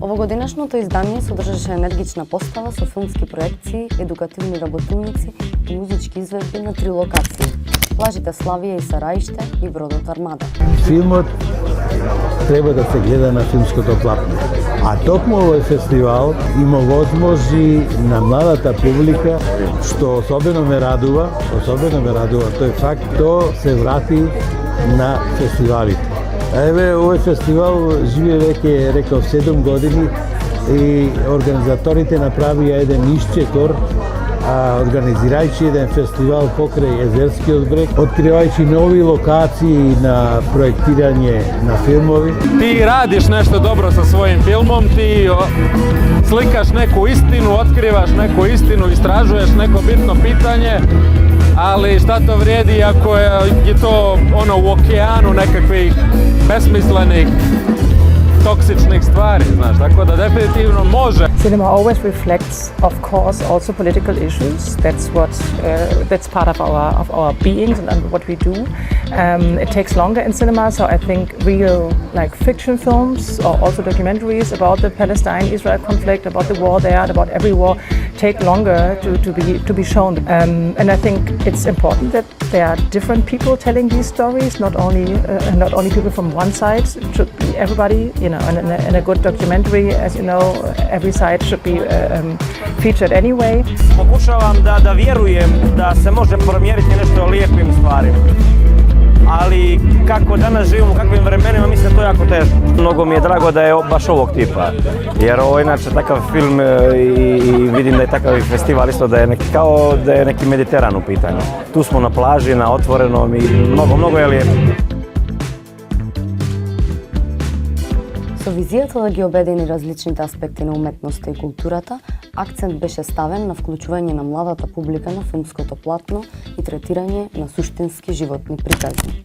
Овогодинашното издание содржаше енергична постава со филмски проекции, едукативни работилници и музички изведби на 3 локации – плажите Славија и Сараиште и бродот Армада. Филмот треба да се гледа на филмското платно. А токму овој фестивал има возможи на младата публика, што особено ме радува, тој факт, тоа се врати на фестивалите. Еве, овој фестивал живее веќе, реков, 7 години и организаторите направија еден исчекор, организирајќи еден фестивал покрај Езерскиот брег, откривајќи нови локации на проектирање на филмови. Ti radiš nešto dobro sa svojim filmom, ti slikaš neku istinu, otkrivaš neku istinu, istražuješ neko bitno pitanje, ali šta to vrijedi ako je to ono u okeanu nekakvih besmislenih, toksičnih stvari, znaš, tako da definitivno može. Cinema always reflects, of course, also political issues. That's part of our beings and what we do. It takes longer in cinema, so I think real, like, fiction films or also documentaries about the Palestine-Israel conflict, about the war there, about every war, take longer to be shown. And I think it's important that there are different people telling these stories, not only people from one side. It should be everybody, you know. In a good documentary, as you know, every side should be featured anyway. Pokušavam da vjerujem da se može promijeniti nešto lijepim stvarima. Ali kako danas živimo, u kakvim vremenima, mislim da to je jako teško. Mnogo mi je drago da je baš ovog tipa, jer ovo je inače takav film i vidim da je takav festival isto da je kao da je neki Mediteran u pitanju. Tu smo na plaži, na otvorenom i mnogo je lijepo. Со визијата да ги обедини различните аспекти на уметноста и културата, акцент беше ставен на вклучување на младата публика на филмското платно и третирање на суштински животни приказни.